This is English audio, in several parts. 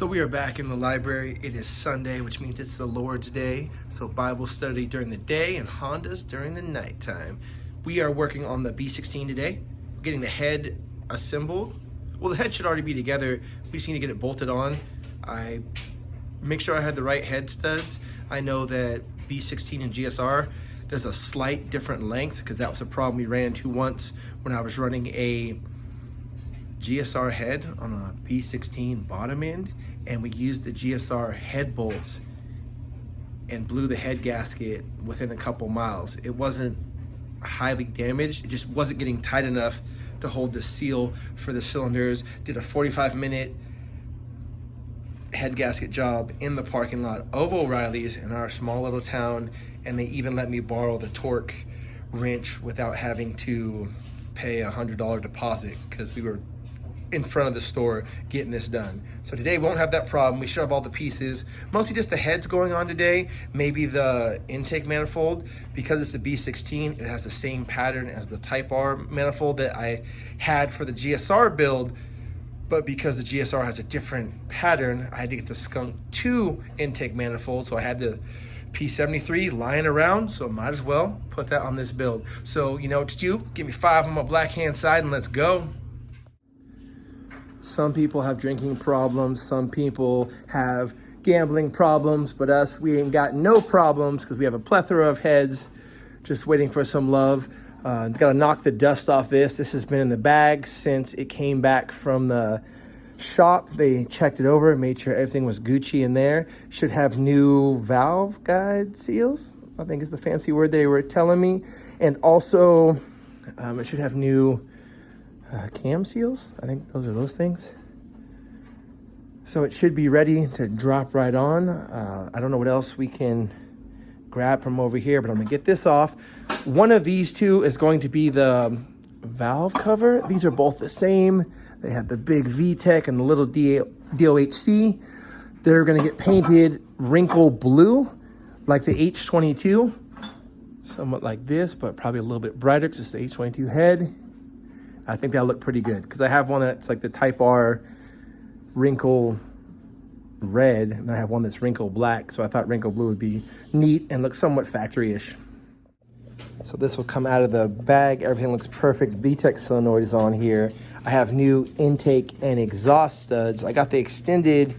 So we are back in the library. It is Sunday, which means it's the Lord's Day. So Bible study during the day and Hondas during the nighttime. We are working on the B16 today. We're getting the head assembled. Well, the head should already be together. We just need to get it bolted on. I make sure I had the right head studs. I know that B16 and GSR, there's a slight different length because that was a problem we ran into once when I was running a GSR head on a B16 bottom end, and we used the GSR head bolts and blew the head gasket within a couple miles. It wasn't highly damaged, it just wasn't getting tight enough to hold the seal for the cylinders. Did a 45-minute head gasket job in the parking lot of O'Reilly's in our small little town, and they even let me borrow the torque wrench without having to pay a $100 deposit because we were in front of the store getting this done. So today we won't have that problem. We should have all the pieces, mostly just the heads going on today, maybe the intake manifold. Because it's a B16, it has the same pattern as the Type R manifold that I had for the GSR build, but because the GSR has a different pattern, I had to get the Skunk 2 intake manifold, so I had the P73 lying around, so might as well put that on this build. So you know what to do, give me 5 on my black hand side and let's go. Some people have drinking problems, some people have gambling problems, but us, we ain't got no problems because we have a plethora of heads just waiting for some love. Gotta knock the dust off this. This has been in the bag since it came back from the shop. They checked it over, made sure everything was Gucci in there. Should have new valve guide seals, I think is the fancy word they were telling me. And also, it should have new cam seals. I think those are those things. So it should be ready to drop right on. I don't know what else we can grab from over here, but I'm gonna get this off. One of these two is going to be the valve cover. These are both the same. They have the big VTEC and the little DOHC. They're gonna get painted wrinkle blue, like the H22. Somewhat like this, but probably a little bit brighter because it's the H22 head. I think that'll look pretty good because I have one that's like the Type R wrinkle red, and I have one that's wrinkle black, so I thought wrinkle blue would be neat and look somewhat factory-ish. So this will come out of the bag. Everything looks perfect. VTEC solenoid is on here. I have new intake and exhaust studs. I got the extended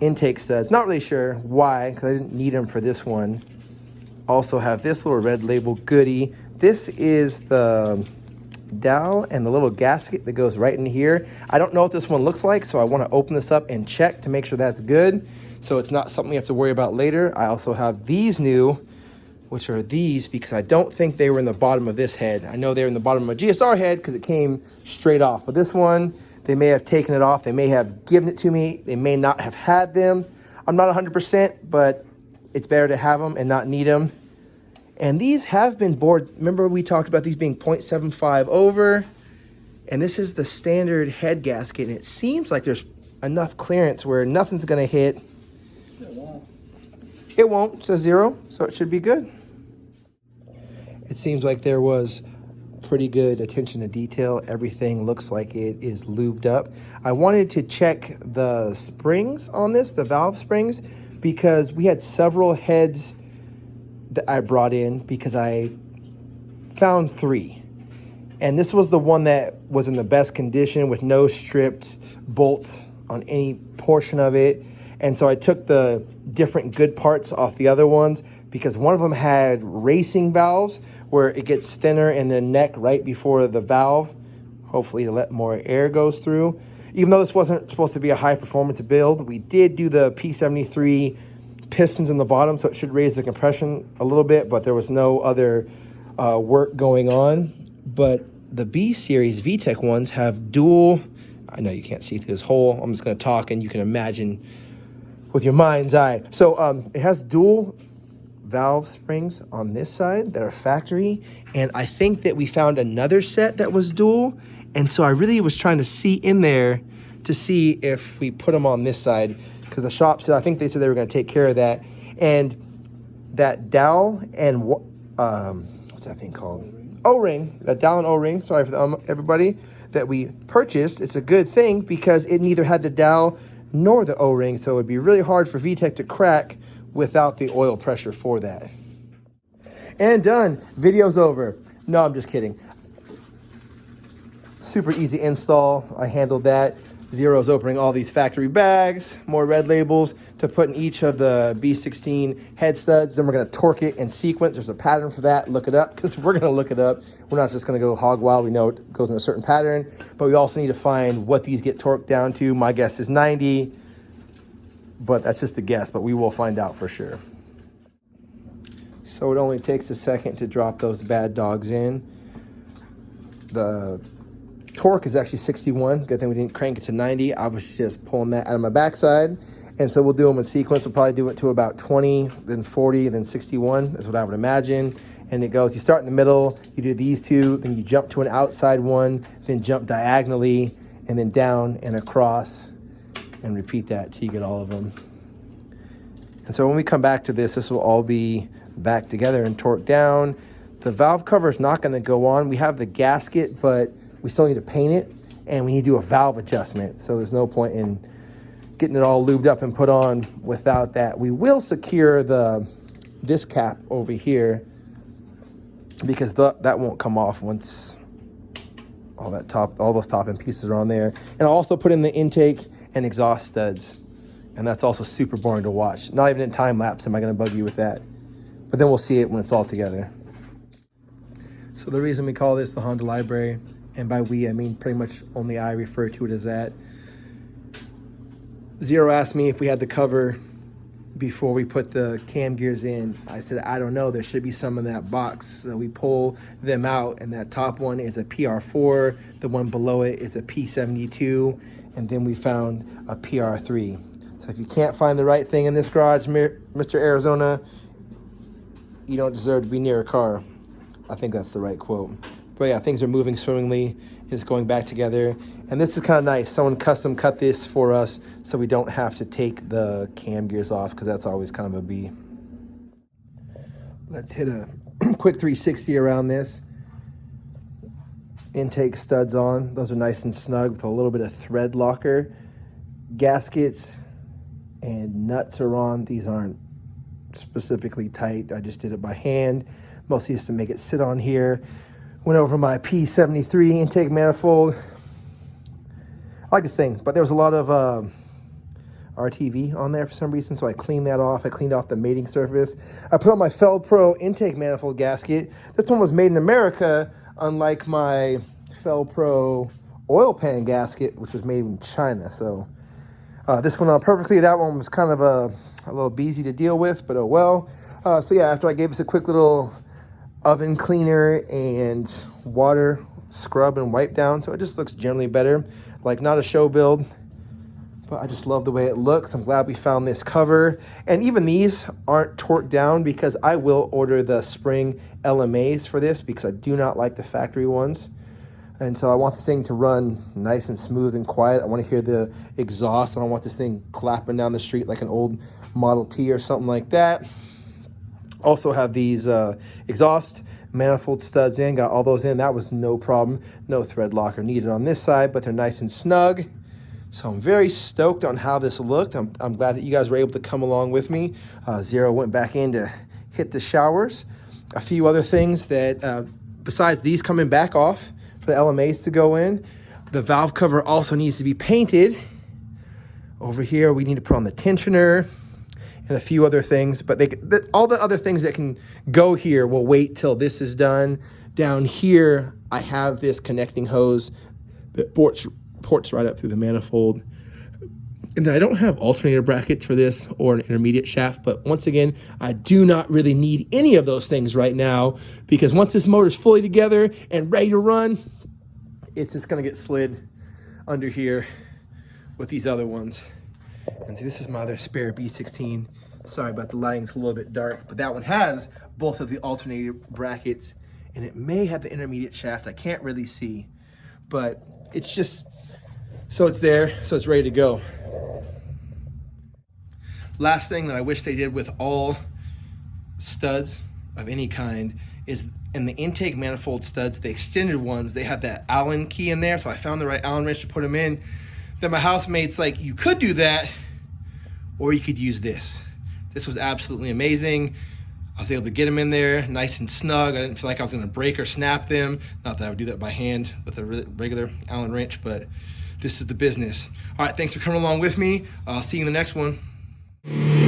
intake studs. Not really sure why, because I didn't need them for this one. Also have this little red label goodie. This is the dowel and the little gasket that goes right in here. I don't know what this one looks like, so I want to open this up and check to make sure that's good, so it's not something we have to worry about later. I also have these new, which are these, because I don't think they were in the bottom of this head. I know they're in the bottom of a GSR head because it came straight off, but this one, they may have taken it off, they may have given it to me, they may not have had them. I'm not 100%, but it's better to have them and not need them. And these have been bored. Remember we talked about these being 0.75 over, and this is the standard head gasket, and it seems like there's enough clearance where nothing's gonna hit. It won't, it says 0, so it should be good. It seems like there was pretty good attention to detail. Everything looks like it is lubed up. I wanted to check the springs on this, the valve springs, because we had several heads that I brought in because I found 3. And this was the one that was in the best condition with no stripped bolts on any portion of it. And so I took the different good parts off the other ones because one of them had racing valves where it gets thinner in the neck right before the valve, hopefully to let more air goes through. Even though this wasn't supposed to be a high performance build, we did do the P73 pistons in the bottom, so it should raise the compression a little bit, but there was no other work going on. But the B series VTEC ones have dual, I know you can't see through this hole, I'm just going to talk and you can imagine with your mind's eye. So it has dual valve springs on this side that are factory, and I think that we found another set that was dual, and so I really was trying to see in there to see if we put them on this side, because the shop said, I think they said they were going to take care of that. And that dowel and what's that thing called? O-ring, that dowel and O-ring, sorry for everybody, that we purchased. It's a good thing because it neither had the dowel nor the O-ring, so it'd be really hard for VTEC to crack without the oil pressure for that. And done. Video's over. No, I'm just kidding. Super easy install. I handled that. Zero's opening all these factory bags, more red labels to put in each of the B16 head studs. Then we're going to torque it in sequence. There's a pattern for that. Look it up, because we're going to look it up. We're not just going to go hog wild. We know it goes in a certain pattern, but we also need to find what these get torqued down to. My guess is 90, but that's just a guess, but we will find out for sure. So it only takes a second to drop those bad dogs in. The torque is actually 61. Good thing we didn't crank it to 90. I was just pulling that out of my backside. And so we'll do them in sequence. We'll probably do it to about 20, then 40, then 61 is what I would imagine. And it goes, you start in the middle, you do these two, then you jump to an outside one, then jump diagonally, and then down and across, and repeat that till you get all of them. And so when we come back to this, this will all be back together and torqued down. The valve cover is not going to go on. We have the gasket, but we still need to paint it, and we need to do a valve adjustment. So there's no point in getting it all lubed up and put on without that. We will secure this cap over here, because that won't come off once all those top end pieces are on there. And I'll also put in the intake and exhaust studs, and that's also super boring to watch. Not even in time lapse am I going to bug you with that, but then we'll see it when it's all together. So the reason we call this the Honda Library, and by we I mean pretty much only I refer to it as that. Zero asked me if we had the cover before we put the cam gears in. I said, I don't know, there should be some in that box. So we pull them out, and that top one is a PR4, the one below it is a P72, and then we found a PR3. So if you can't find the right thing in this garage, Mr. Arizona, you don't deserve to be near a car. I think that's the right quote. But yeah, things are moving swimmingly. It's going back together. And this is kind of nice. Someone custom cut this for us so we don't have to take the cam gears off, because that's always kind of a B. Let's hit a quick 360 around this. Intake studs on. Those are nice and snug with a little bit of thread locker. Gaskets and nuts are on. These aren't specifically tight. I just did it by hand, mostly just to make it sit on here. Went over my P73 intake manifold. I like this thing, but there was a lot of RTV on there for some reason, so I cleaned that off. I cleaned off the mating surface. I put on my Feld Pro intake manifold gasket. This one was made in America, unlike my Feld Pro oil pan gasket, which was made in China. So this went on perfectly. That one was kind of a little beezy to deal with, but oh well. So yeah, after I gave this a quick little oven cleaner and water scrub and wipe down, so it just looks generally better. Like, not a show build, but I just love the way it looks. I'm glad we found this cover. And even these aren't torqued down, because I will order the spring LMAs for this, because I do not like the factory ones. And so I want this thing to run nice and smooth and quiet. I want to hear the exhaust. I don't want this thing clapping down the street like an old Model T or something like that. Also have these exhaust manifold studs in, got all those in. That was no problem. No thread locker needed on this side, but they're nice and snug. So I'm very stoked on how this looked. I'm glad that you guys were able to come along with me. Zero went back in to hit the showers. A few other things that, besides these coming back off for the LMAs to go in, the valve cover also needs to be painted. Over here, we need to put on the tensioner and a few other things, but all the other things that can go here will wait till this is done. Down here, I have this connecting hose that ports right up through the manifold. And then I don't have alternator brackets for this or an intermediate shaft, but once again, I do not really need any of those things right now, because once this motor is fully together and ready to run, it's just gonna get slid under here with these other ones. And see, this is my other spare B16. Sorry about the lighting's a little bit dark, but that one has both of the alternator brackets, and it may have the intermediate shaft. I can't really see, but it's just, so it's there, so it's ready to go. Last thing that I wish they did with all studs of any kind is in the intake manifold studs, the extended ones, they have that Allen key in there, so I found the right Allen wrench to put them in. Then my housemate's like, you could do that, or you could use this. This was absolutely amazing. I was able to get them in there nice and snug. I didn't feel like I was gonna break or snap them. Not that I would do that by hand with a regular Allen wrench, but this is the business. All right, thanks for coming along with me. I'll see you in the next one.